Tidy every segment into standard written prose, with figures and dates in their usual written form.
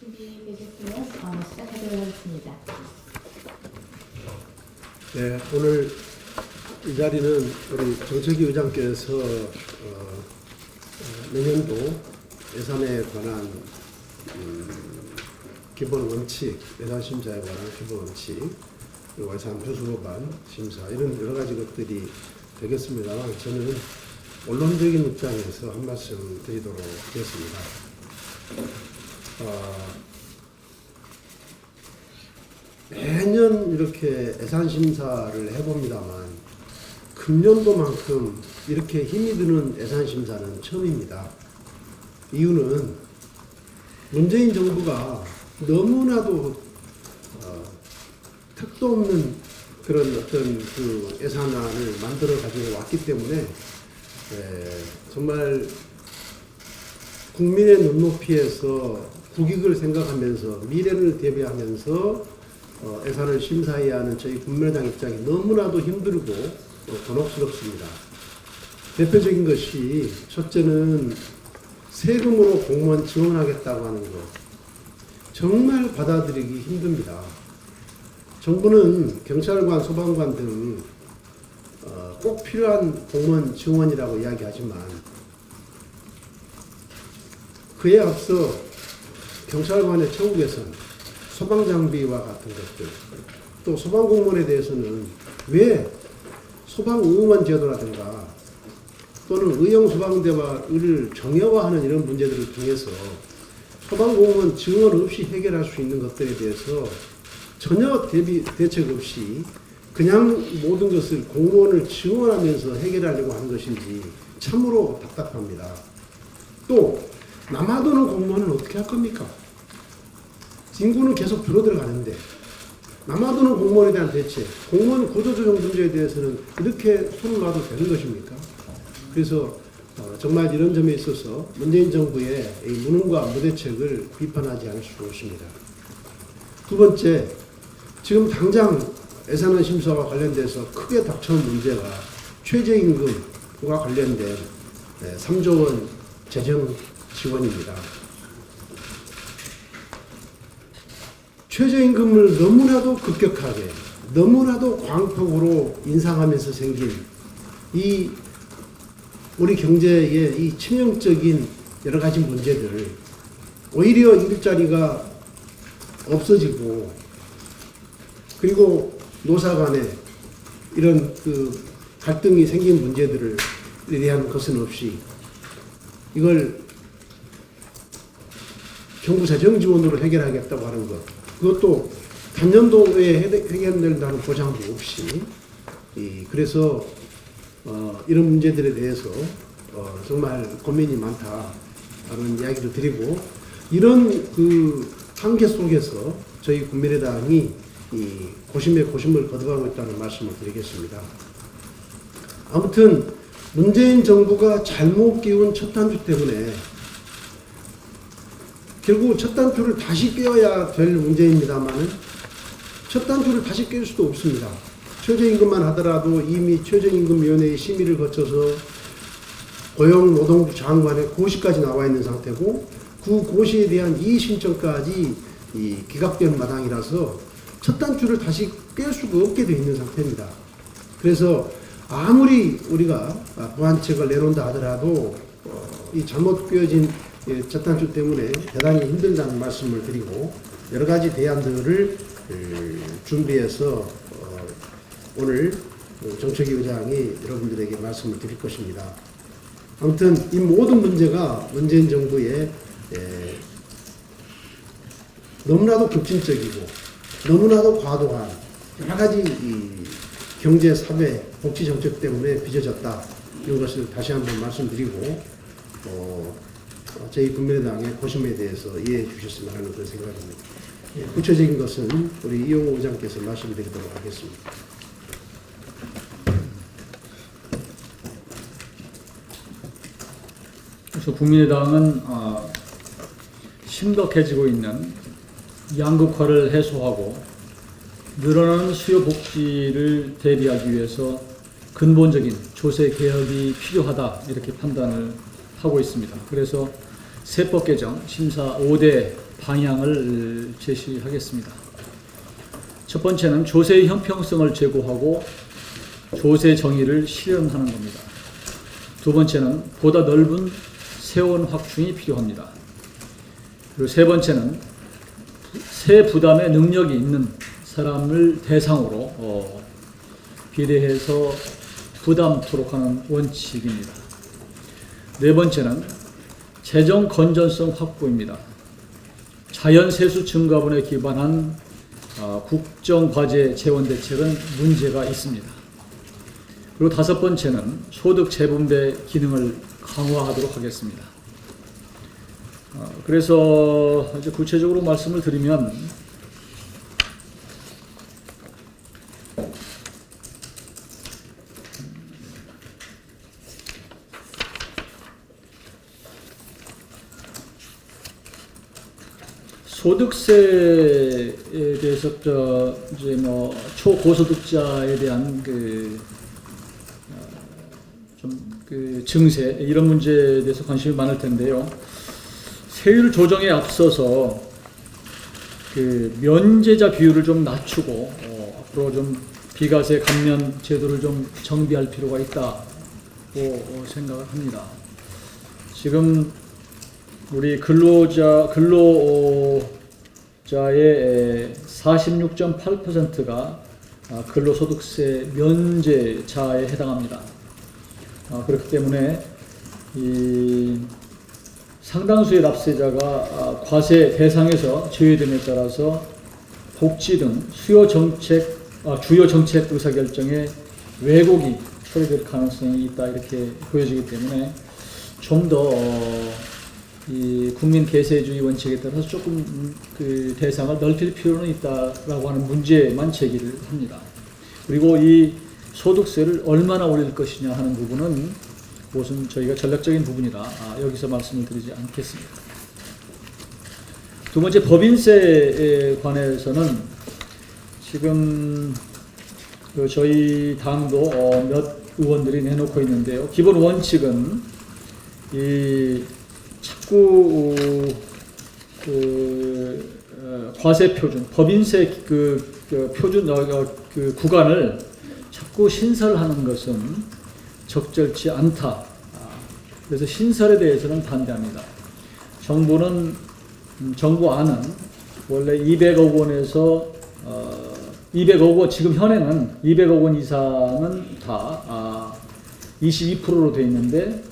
준비되셨으면 시작하도록 하겠습니다. 네, 오늘 이 자리는 우리 정책위 의장께서 내년도 예산에 관한 기본 원칙, 예산 심사에 관한 기본 원칙, 그리고 예산 표수법안 심사 이런 여러 가지 것들이 되겠습니다만 저는 원론적인 입장에서 한 말씀 드리도록 하겠습니다. 매년 이렇게 예산 심사를 해봅니다만 금년도만큼 이렇게 힘이 드는 예산 심사는 처음입니다. 이유는 문재인 정부가 너무나도 택도 없는 그런 어떤 그 예산안을 만들어 가지고 왔기 때문에 정말 국민의 눈높이에서 국익을 생각하면서 미래를 대비하면서 예산을 심사해야 하는 저희 국민의당 입장이 너무나도 힘들고 곤혹스럽습니다. 대표적인 것이 첫째는 세금으로 공무원 지원하겠다고 하는 것. 정말 받아들이기 힘듭니다. 정부는 경찰관, 소방관 등 꼭 필요한 공무원 지원이라고 이야기하지만 그에 앞서 경찰관의 처우 개선, 소방장비와 같은 것들, 또 소방공무원에 대해서는 왜 소방의무원 제도라든가 또는 의용소방대와를 정형화하는 이런 문제들을 통해서 소방공무원 증원 없이 해결할 수 있는 것들에 대해서 전혀 대책 없이 그냥 모든 것을 공무원을 증원하면서 해결하려고 하는 것인지 참으로 답답합니다. 또 남아도는 공무원은 어떻게 할 겁니까? 인구는 계속 줄어들어가는데 남아도는 공무원에 대한 대책, 공무원 구조조정 문제에 대해서는 이렇게 손을 놔도 되는 것입니까? 그래서 정말 이런 점에 있어서 문재인 정부의 이 무능과 무대책을 비판하지 않을 수 없습니다. 두 번째, 지금 당장 예산안 심사와 관련돼서 크게 닥쳐온 문제가 최저임금과 관련된 3조 원 재정 지원입니다. 최저임금을 너무나도 급격하게, 너무나도 광폭으로 인상하면서 생긴 이 우리 경제의 이 치명적인 여러 가지 문제들, 오히려 일자리가 없어지고, 그리고 노사 간에 이런 그 갈등이 생긴 문제들에 대한 것은 없이 이걸 정부 재정 지원으로 해결하겠다고 하는 것, 그것도 단년도에 해결된다는 보장도 없이, 그래서 이런 문제들에 대해서 정말 고민이 많다는 이야기를 드리고, 이런 그 한계 속에서 저희 국민의당이 이 고심에 고심을 거듭하고 있다는 말씀을 드리겠습니다. 아무튼 문재인 정부가 잘못 끼운 첫 단추 때문에 결국 첫 단추를 다시 끼워야 될 문제입니다만 첫 단추를 다시 낄 수도 없습니다. 최저임금만 하더라도 이미 최저임금위원회의 심의를 거쳐서 고용노동부 장관의 고시까지 나와 있는 상태고, 그 고시에 대한 이의 신청까지 기각된 마당이라서 첫 단추를 다시 깰 수가 없게 되어 있는 상태입니다. 그래서 아무리 우리가 보완책을 내놓는다 하더라도 이 잘못 끼워진 첫 단추 때문에 대단히 힘들다는 말씀을 드리고, 여러 가지 대안들을 준비해서 오늘 정책위 의장이 여러분들에게 말씀을 드릴 것입니다. 아무튼 이 모든 문제가 문재인 정부의 너무나도 급진적이고 너무나도 과도한 여러 가지 경제, 사회, 복지 정책 때문에 빚어졌다. 이런 것을 다시 한번 말씀드리고 저희 국민의당의 고심에 대해서 이해해 주셨으면 하는 그런 생각입니다. 구체적인 것은 우리 이용호 의장께서 말씀드리도록 하겠습니다. 그래서 국민의당은 심각해지고 있는 양극화를 해소하고 늘어나는 수요 복지를 대비하기 위해서 근본적인 조세 개혁이 필요하다 이렇게 판단을 하고 있습니다. 그래서 세법 개정 심사 5대 방향을 제시하겠습니다. 첫 번째는 조세의 형평성을 제고하고 조세 정의를 실현하는 겁니다. 두 번째는 보다 넓은 세원 확충이 필요합니다. 그리고 세 번째는 세 부담의 능력이 있는 사람을 대상으로 비례해서 부담토록 하는 원칙입니다. 네 번째는 재정 건전성 확보입니다. 자연세수 증가분에 기반한 국정과제 재원 대책은 문제가 있습니다. 그리고 다섯 번째는 소득 재분배 기능을 강화하도록 하겠습니다. 그래서 이제 구체적으로 말씀을 드리면 소득세에 대해서 이제 뭐 초고소득자에 대한 그 증세 이런 문제에 대해서 관심이 많을 텐데요. 세율 조정에 앞서서 그 면제자 비율을 좀 낮추고 앞으로 좀 비과세 감면 제도를 좀 정비할 필요가 있다고 생각을 합니다. 지금 우리 근로자의 46.8%가 근로소득세 면제자에 해당합니다. 그렇기 때문에 이 상당수의 납세자가 과세 대상에서 제외됨에 따라서 복지 등 주요 정책 의사결정에 왜곡이 처리될 가능성이 있다 이렇게 보여지기 때문에 좀 더 이 국민 계세주의 원칙에 따라서 조금 그 대상을 넓힐 필요는 있다라고 하는 문제만 제기를 합니다. 그리고 이 소득세를 얼마나 올릴 것이냐 하는 부분은 그것은 저희가 전략적인 부분이라 여기서 말씀을 드리지 않겠습니다. 두 번째 법인세에 관해서는 지금 저희 당도 몇 의원들이 내놓고 있는데요. 기본 원칙은 이 자꾸 과세 표준, 법인세 표준 그 구간을 자꾸 신설하는 것은 적절치 않다. 그래서 신설에 대해서는 반대합니다. 정부안은 원래 200억 원에서 200억 원, 지금 현행은 200억 원 이상은 다 22%로 되어 있는데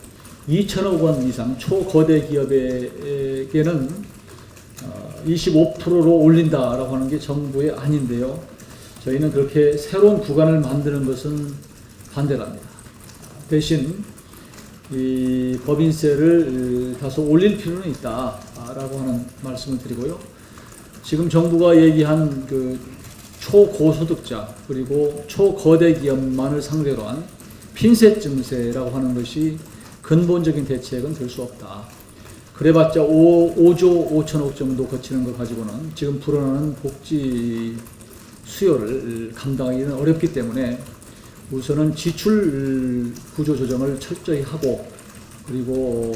2천억 원 이상 초거대 기업에게는 25%로 올린다라고 하는 게 정부의 안인데요. 저희는 그렇게 새로운 구간을 만드는 것은 반대합니다. 대신 이 법인세를 다소 올릴 필요는 있다라고 하는 말씀을 드리고요. 지금 정부가 얘기한 그 초고소득자 그리고 초거대 기업만을 상대로 한 핀셋 증세라고 하는 것이 근본적인 대책은 될 수 없다. 그래봤자 5조 5천억 정도 거치는 걸 가지고는 지금 불어나는 복지 수요를 감당하기는 어렵기 때문에 우선은 지출 구조 조정을 철저히 하고 그리고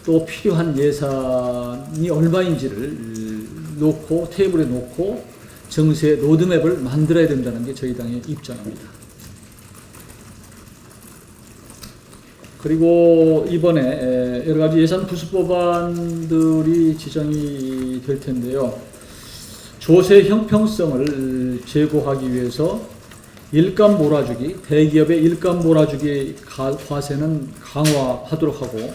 또 필요한 예산이 얼마인지를 놓고 테이블에 놓고 정세 로드맵을 만들어야 된다는 게 저희 당의 입장입니다. 그리고 이번에 여러 가지 예산 부수 법안들이 지정이 될 텐데요. 조세 형평성을 제고하기 위해서 일감 몰아주기, 대기업의 일감 몰아주기 과세는 강화하도록 하고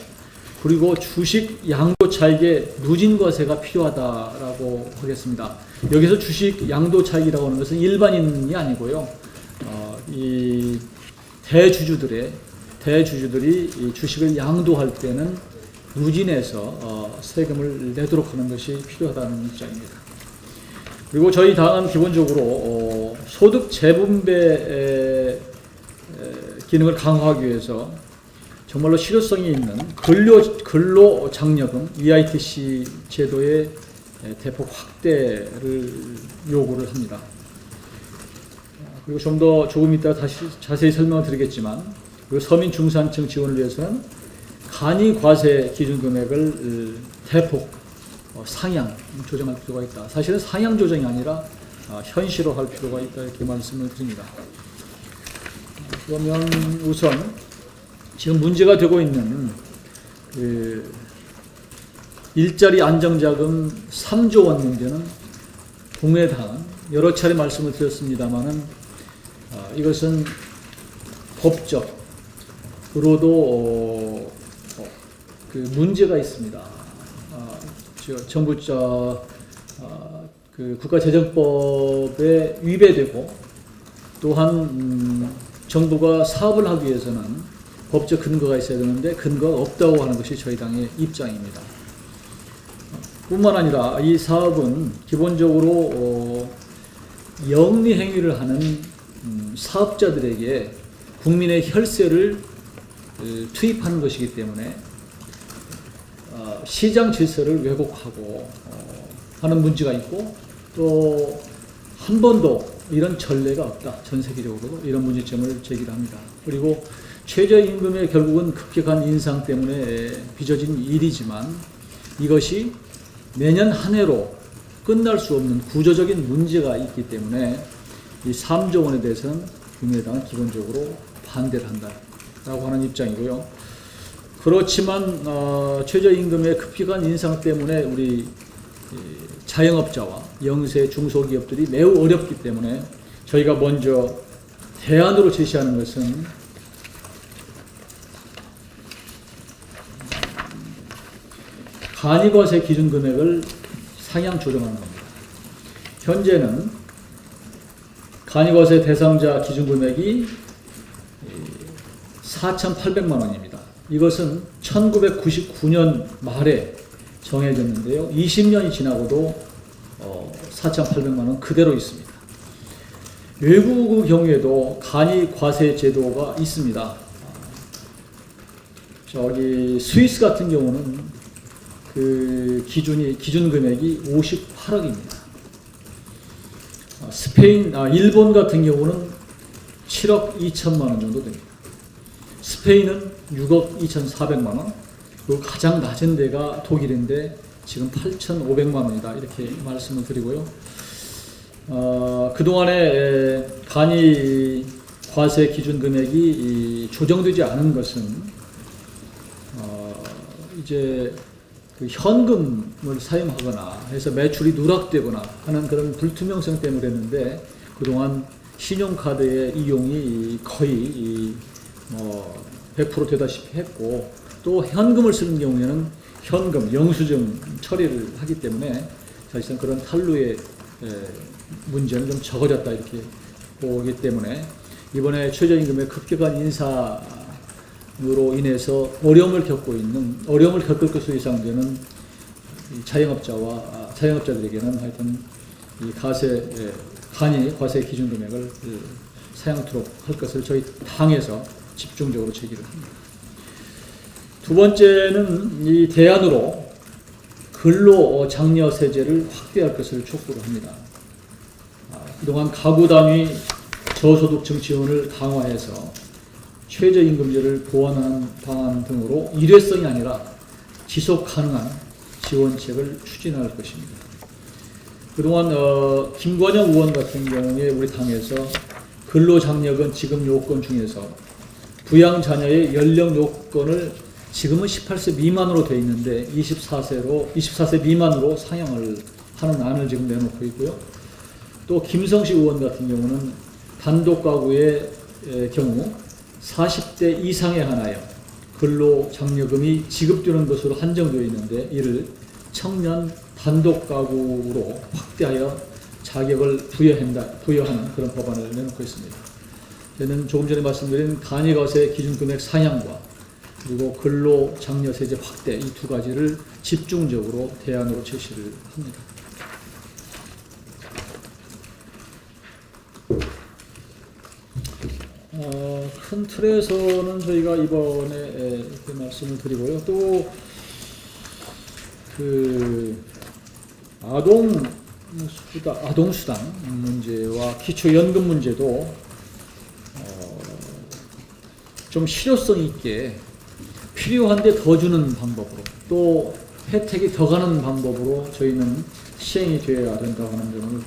그리고 주식 양도 차익의 누진 과세가 필요하다라고 하겠습니다. 여기서 주식 양도 차익이라고 하는 것은 일반인이 아니고요. 이 대주주들이 이 주식을 양도할 때는 누진해서 세금을 내도록 하는 것이 필요하다는 입장입니다. 그리고 저희 당은 기본적으로 소득 재분배 기능을 강화하기 위해서 정말로 실효성이 있는 근로장려금 EITC 제도의 대폭 확대를 요구를 합니다. 그리고 좀 더 조금 이따 다시 자세히 설명을 드리겠지만 그리고 서민 중산층 지원을 위해서는 간이 과세 기준 금액을 대폭 상향 조정할 필요가 있다. 사실은 상향 조정이 아니라 현실화할 필요가 있다 이렇게 말씀을 드립니다. 그러면 우선 지금 문제가 되고 있는 일자리 안정자금 3조 원 문제는 국민의당은 여러 차례 말씀을 드렸습니다마는 이것은 법적으로도 그 문제가 있습니다. 정부 그 국가재정법에 위배되고 또한 정부가 사업을 하기 위해서는 법적 근거가 있어야 되는데 근거가 없다고 하는 것이 저희 당의 입장입니다. 뿐만 아니라 이 사업은 기본적으로 영리 행위를 하는 사업자들에게 국민의 혈세를 투입하는 것이기 때문에 시장 질서를 왜곡하고 하는 문제가 있고 또 한 번도 이런 전례가 없다. 전 세계적으로도 이런 문제점을 제기합니다. 그리고 최저임금의 결국은 급격한 인상 때문에 빚어진 일이지만 이것이 내년 한 해로 끝날 수 없는 구조적인 문제가 있기 때문에 이 3조 원에 대해서는 국민의당은 기본적으로 반대를 한다라고 하는 입장이고요. 그렇지만 최저임금의 급격한 인상 때문에 우리 자영업자와 영세 중소기업들이 매우 어렵기 때문에 저희가 먼저 대안으로 제시하는 것은 간이과세 기준 금액을 상향 조정하는 겁니다. 현재는 간이과세 대상자 기준 금액이 4,800만 원입니다. 이것은 1999년 말에 정해졌는데요. 20년이 지나고도 4,800만 원 그대로 있습니다. 외국의 경우에도 간이과세 제도가 있습니다. 스위스 같은 경우는 그 기준 금액이 58억입니다. 일본 같은 경우는 7억 2천만 원 정도 됩니다. 스페인은 6억 2,400만 원, 그리고 가장 낮은 데가 독일인데 지금 8,500만 원이다 이렇게 말씀을 드리고요. 그동안에 간이 과세 기준 금액이 조정되지 않은 것은 이제 그 현금을 사용하거나 해서 매출이 누락되거나 하는 그런 불투명성 때문에 그랬는데 그동안 신용카드의 이용이 거의 100% 되다시피 했고 또 현금을 쓰는 경우에는 현금, 영수증 처리를 하기 때문에 사실상 그런 탈루의 문제는 좀 적어졌다 이렇게 보기 때문에 이번에 최저임금의 급격한 인상으로 인해서 어려움을 겪을 것으로 예상되는 자영업자들에게는 하여튼 이 간이 과세 기준 금액을 사용토록 할 것을 저희 당에서 집중적으로 제기를 합니다. 두 번째는 이 대안으로 근로장려세제를 확대할 것을 촉구를 합니다. 그동안 가구 단위 저소득층 지원을 강화해서 최저임금제를 보완하는 방안 등으로 일회성이 아니라 지속 가능한 지원책을 추진할 것입니다. 그동안 김관영 의원 같은 경우에 우리 당에서 근로장려금 지급 요건 중에서 부양 자녀의 연령 요건을 지금은 18세 미만으로 되어 있는데 24세 미만으로 상향을 하는 안을 지금 내놓고 있고요. 또 김성식 의원 같은 경우는 단독 가구의 경우 40대 이상에 한하여 근로장려금이 지급되는 것으로 한정되어 있는데 이를 청년 단독 가구로 확대하여 자격을 부여하는 그런 법안을 내놓고 있습니다. 저는 조금 전에 말씀드린 간이과세 기준금액 상향과 그리고 근로장려세제 확대 이 두 가지를 집중적으로 대안으로 제시를 합니다. 큰 틀에서는 저희가 이번에 이렇게 말씀을 드리고요. 또 그 아동수당 문제와 기초연금 문제도 좀 실효성 있게 필요한데 더 주는 방법으로 또 혜택이 더 가는 방법으로 저희는 시행이 되어야 된다고 하는 점을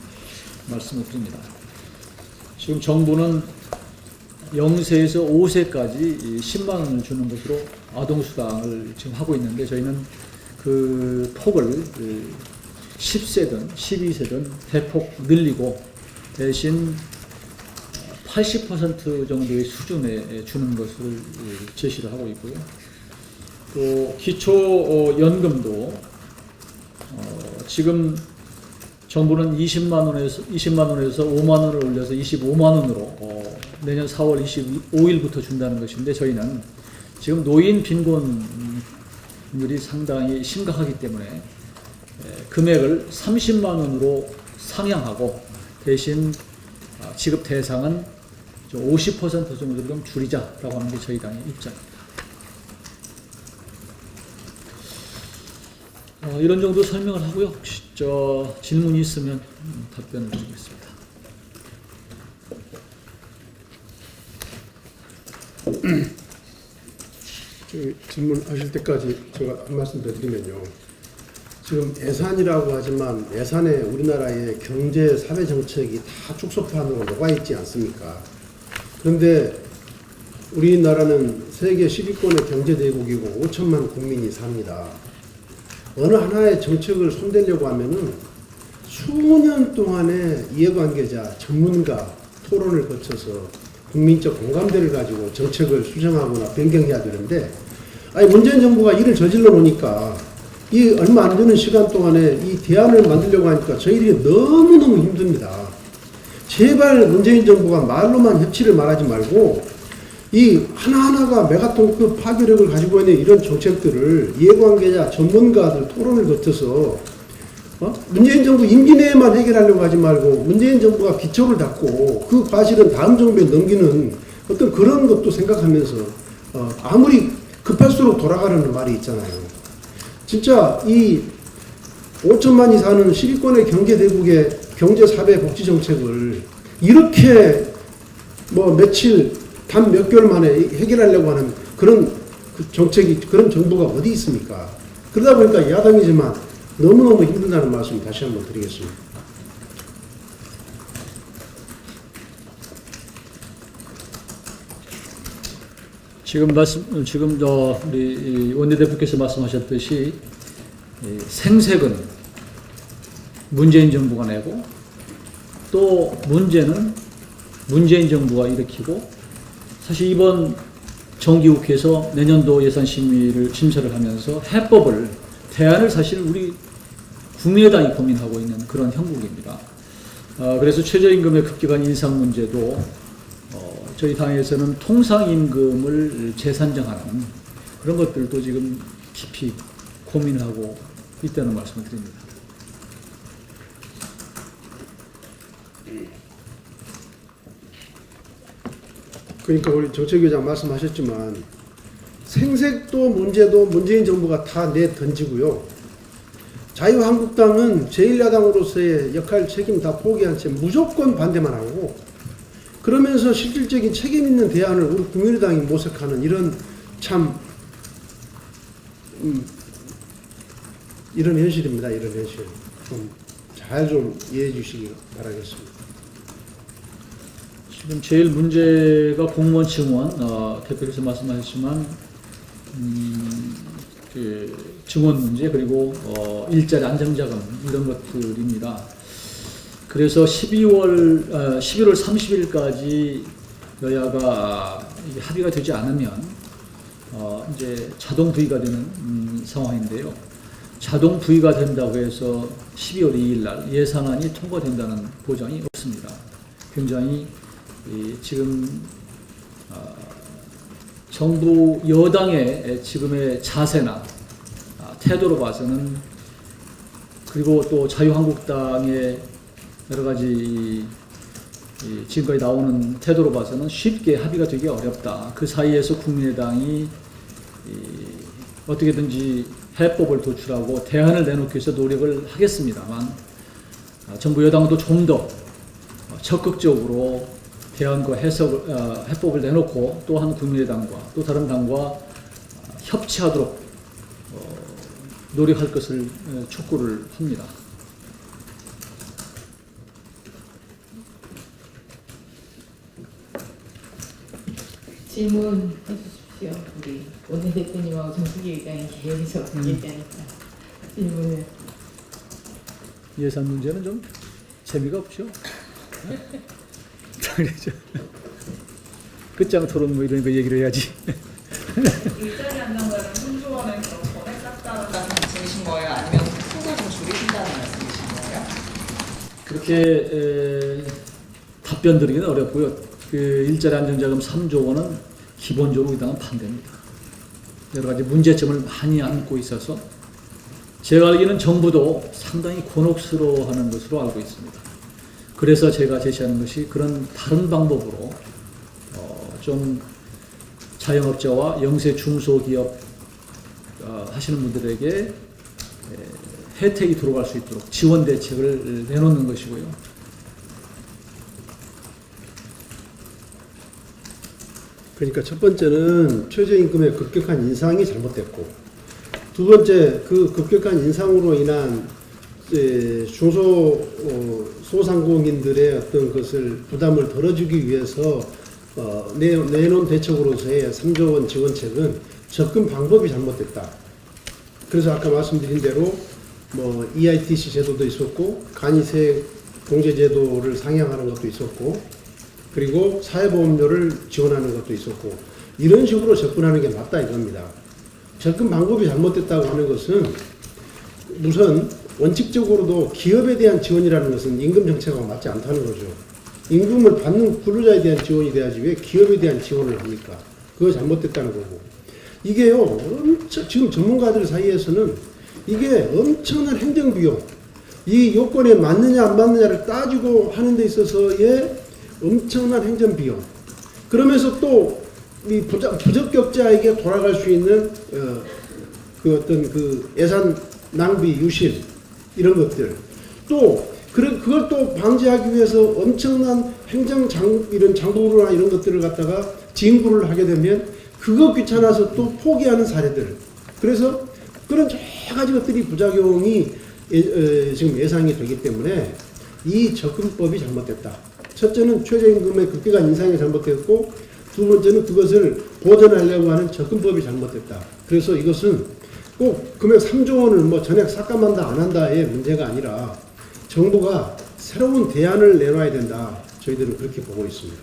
말씀을 드립니다. 지금 정부는 0세에서 5세까지 10만 원을 주는 것으로 아동수당을 지금 하고 있는데 저희는 그 폭을 10세든 12세든 대폭 늘리고 대신 80% 정도의 수준에 주는 것을 제시를 하고 있고요. 또 기초연금도 지금 정부는 20만 원에서 5만 원을 올려서 25만 원으로 내년 4월 25일부터 준다는 것인데 저희는 지금 노인 빈곤율이 상당히 심각하기 때문에 금액을 30만 원으로 상향하고 대신 지급 대상은 50% 정도로 좀 줄이자라고 하는 게 저희 당의 입장입니다. 이런 정도 설명을 하고요. 혹시 질문이 있으면 답변을 드리겠습니다. 질문하실 때까지 제가 한 말씀 더 드리면요. 지금 예산이라고 하지만 예산에 우리나라의 경제 사회 정책이 다 축소판으로 녹아있지 않습니까? 그런데 우리나라는 세계 10위권의 경제대국이고 5천만 국민이 삽니다. 어느 하나의 정책을 손대려고 하면은 수년 동안의 이해관계자, 전문가 토론을 거쳐서 국민적 공감대를 가지고 정책을 수정하거나 변경해야 되는데, 아니 문재인 정부가 일을 저질러 놓으니까 이 얼마 안 되는 시간 동안에 이 대안을 만들려고 하니까 저희들이 너무너무 힘듭니다. 제발 문재인 정부가 말로만 협치를 말하지 말고 이 하나하나가 메가톤급 파괴력을 가지고 있는 이런 정책들을 이해관계자, 전문가들 토론을 거쳐서 문재인 정부 임기 내에만 해결하려고 하지 말고 문재인 정부가 기초를 닦고 그 과실은 다음 정부에 넘기는 어떤 그런 것도 생각하면서 아무리 급할수록 돌아가려는 말이 있잖아요. 진짜 이 5천만이 사는 10위권의 경제대국의 경제사회복지정책을 이렇게 뭐 며칠 단 몇 개월 만에 해결하려고 하는 그런 정책이, 그런 정부가 어디 있습니까? 그러다 보니까 야당이지만 너무너무 힘들다는 말씀 다시 한번 드리겠습니다. 지금 우리 원내대표께서 말씀하셨듯이 생색은 문재인 정부가 내고 또 문제는 문재인 정부가 일으키고, 사실 이번 정기국회에서 내년도 예산 심사를 하면서 해법을, 대안을 사실 우리 국민의당이 고민하고 있는 그런 형국입니다. 그래서 최저임금의 급격한 인상 문제도 저희 당에서는 통상임금을 재산정하는 그런 것들도 지금 깊이 고민하고 있다는 말씀을 드립니다. 그러니까 우리 정책위원장 말씀하셨지만 생색도 문제도 문재인 정부가 다 내던지고요. 자유한국당은 제1야당으로서의 역할 책임 다 포기한 채 무조건 반대만 하고, 그러면서 실질적인 책임 있는 대안을 우리 국민의당이 모색하는 이런 참 이런 현실입니다. 이런 현실 잘 좀 이해해 주시기 바라겠습니다. 지금 제일 문제가 공무원 증원, 대표께서 말씀하셨지만 그 증원 문제, 그리고 일자리 안정자금 이런 것들입니다. 그래서 11월 30일까지 여야가 이게 합의가 되지 않으면 이제 자동 부의가 되는 상황인데요. 자동 부의가 된다고 해서 12월 2일 날 예산안이 통과된다는 보장이 없습니다. 굉장히 지금 정부 여당의 지금의 자세나 태도로 봐서는, 그리고 또 자유한국당의 여러 가지 지금까지 나오는 태도로 봐서는 쉽게 합의가 되기 어렵다. 그 사이에서 국민의당이 어떻게든지 해법을 도출하고 대안을 내놓기 위해서 노력을 하겠습니다만, 정부 여당도 좀 더 적극적으로 대안과 해법을 내놓고 또한 국민의당과 또 다른 당과 협치하도록 노력할 것을 촉구를 합니다. 질문해 주십시오. 우리 원내 대표님하고 정수기 의장이 계속 얘기하니까 질문을. 예산 문제는 좀 재미가 없죠. 그렇죠. 끝장 토론 뭐 이런 거 얘기를 해야지. 일자리 안정자는 3조 원을 그럼 전액 삭감한다는 말씀이신 거예요? 아니면 폭을 좀 줄이신다는 말씀이신 거예요? 그렇게 답변 드리기는 어렵고요. 그 일자리 안정자금 3조 원은 기본적으로 이 당은 반대입니다. 여러 가지 문제점을 많이 안고 있어서 제가 알기는 정부도 상당히 곤혹스러워하는 것으로 알고 있습니다. 그래서 제가 제시하는 것이 그런 다른 방법으로 좀 자영업자와 영세 중소기업 하시는 분들에게 혜택이 들어갈 수 있도록 지원 대책을 내놓는 것이고요. 그러니까 첫 번째는 최저임금의 급격한 인상이 잘못됐고, 두 번째 그 급격한 인상으로 인한 소상공인들의 어떤 것을 부담을 덜어주기 위해서 내놓은 대책으로서의 3조 원 지원책은 접근 방법이 잘못됐다. 그래서 아까 말씀드린 대로 뭐 EITC 제도도 있었고 간이세 공제 제도를 상향하는 것도 있었고 그리고 사회보험료를 지원하는 것도 있었고 이런 식으로 접근하는 게 맞다 이겁니다. 접근 방법이 잘못됐다고 하는 것은 우선 원칙적으로도 기업에 대한 지원이라는 것은 임금 정책하고 맞지 않다는 거죠. 임금을 받는 근로자에 대한 지원이 돼야지 왜 기업에 대한 지원을 합니까? 그거 잘못됐다는 거고. 이게요, 지금 전문가들 사이에서는 이게 엄청난 행정비용, 이 요건에 맞느냐 안 맞느냐를 따지고 하는 데 있어서의 엄청난 행정비용. 그러면서 또 이 부적격자에게 돌아갈 수 있는 그 어떤 그 예산 낭비, 유실 이런 것들. 또 그걸 또 방지하기 위해서 엄청난 이런 장부나 이런 것들을 갖다가 징구를 하게 되면 그거 귀찮아서 또 포기하는 사례들. 그래서 그런 여러 가지 것들이 부작용이 지금 예상이 되기 때문에 이 접근법이 잘못됐다. 첫째는 최저임금의 급격한 인상이 잘못됐고 두 번째는 그것을 보전하려고 하는 접근법이 잘못됐다. 그래서 이것은 꼭 금액 3조 원을 뭐 전액 삭감한다 안 한다의 문제가 아니라 정부가 새로운 대안을 내놔야 된다. 저희들은 그렇게 보고 있습니다.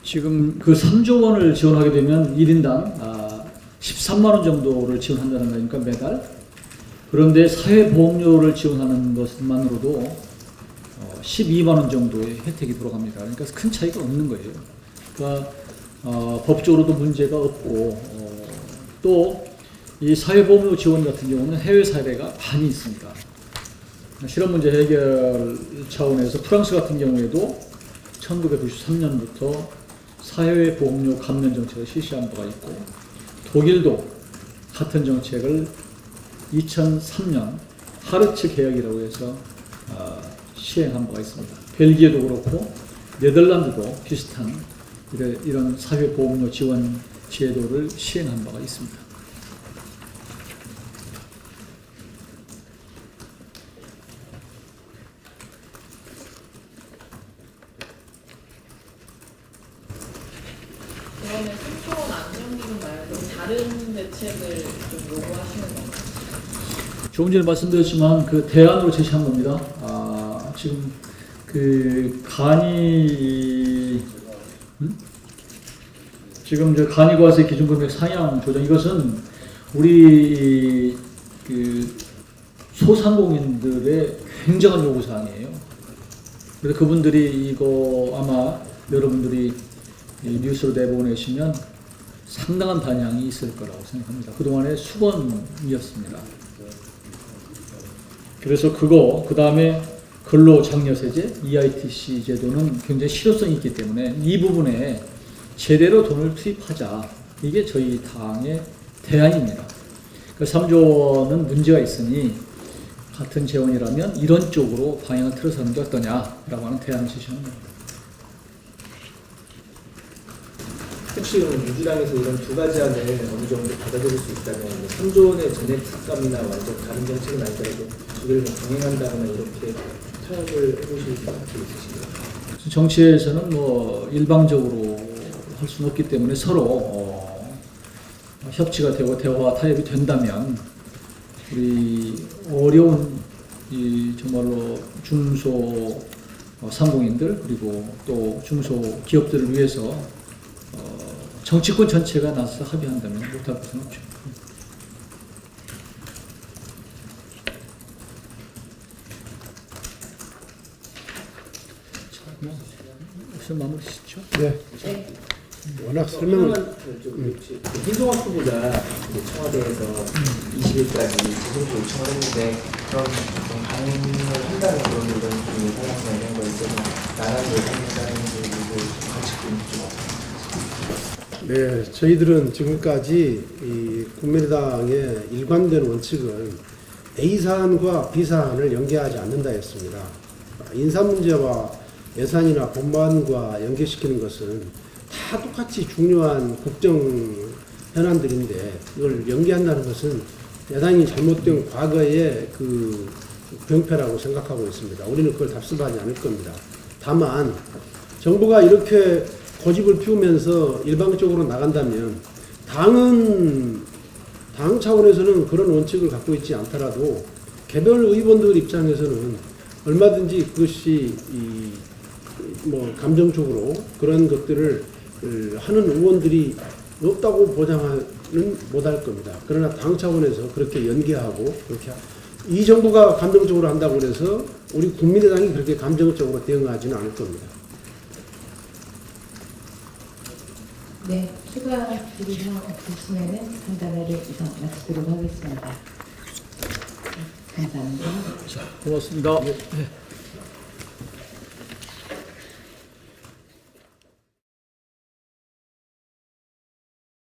지금 그 3조 원을 지원하게 되면 1인당 13만 원 정도를 지원한다는 거니까 매달. 그런데 사회보험료를 지원하는 것만으로도 12만 원 정도의 혜택이 들어갑니다. 그러니까 큰 차이가 없는 거예요. 그러니까 법적으로도 문제가 없고 또 이 사회보험료 지원 같은 경우는 해외 사례가 많이 있습니다. 실업 문제 해결 차원에서 프랑스 같은 경우에도 1993년부터 사회보험료 감면 정책을 실시한 바가 있고 독일도 같은 정책을 2003년 하르츠 개혁이라고 해서 시행한 바가 있습니다. 벨기에도 그렇고 네덜란드도 비슷한 이런 사회보험료 지원 제도를 시행한 바가 있습니다. 그러면 3조 원 안정기금 말고 다른 대책을 좀 요구하시는 건가요? 조금 전에 말씀드렸지만 그 대안으로 제시한 겁니다. 지금 그 지금 저 간이과세 기준금액 상향 조정 이것은 우리 그 소상공인들의 굉장한 요구 사항이에요. 그래서 그분들이 이거 아마 여러분들이 뉴스로 내보내시면 상당한 반향이 있을 거라고 생각합니다. 그동안의 수건이었습니다. 그래서 그 다음에 근로장려세제, EITC 제도는 굉장히 실효성이 있기 때문에 이 부분에 제대로 돈을 투입하자. 이게 저희 당의 대안입니다. 그 3조 원은 문제가 있으니 같은 재원이라면 이런 쪽으로 방향을 틀어서는 게 어떠냐라고 하는 대안을 제시하는 겁니다. 혹시 민주당에서 이런 두 가지 안을 어느 정도 받아들일 수 있다면 3조 원의 전액 삭감이나 완전 다른 정책은 아니더라도 두 개를 병행한다거나 이렇게 타협을 해보실 생각도 있으신가요? 정치에서는 뭐 일방적으로 할 수는 없기 때문에 서로 협치가 되고 대화 타협이 된다면 우리 어려운 이 정말로 중소 상공인들 그리고 또 중소 기업들을 위해서 정치권 전체가 나서 합의한다면 못할 것은 없죠. 자, 뭐 우선 마무리 짓죠. 네. 네. 워낙 설명을 hin동학 후보가 이제 청와대에서 20일까지 재정도 요청을 했는데 그런 좀 강행을 한다는 그런 이런 좀 예상이나 이런 거 있어서 나라를 예상한다는 그리고 관측도 좀 없어요. 네, 저희들은 지금까지 이 국민의당의 일관된 원칙은 A사안과 B사안을 연계하지 않는다 했습니다. 인사 문제와 예산이나 법안과 연계시키는 것은 다 똑같이 중요한 국정 현안들인데 이걸 연계한다는 것은 대단히 잘못된 과거의 그 병폐라고 생각하고 있습니다. 우리는 그걸 답습하지 않을 겁니다. 다만 정부가 이렇게 고집을 피우면서 일방적으로 나간다면 당은 당 차원에서는 그런 원칙을 갖고 있지 않더라도 개별 의원들 입장에서는 얼마든지 그것이 뭐 감정적으로 그런 것들을 하는 의원들이 없다고 보장은 못할 겁니다. 그러나 당 차원에서 그렇게 연계하고 그렇게 이 정부가 감정적으로 한다고 해서 우리 국민의당이 그렇게 감정적으로 대응하지는 않을 겁니다. 네, 추가 질의사항 없으시면은 간단하게 이상 마치도록 하겠습니다. 네, 감사합니다. 자, 고맙습니다. 네.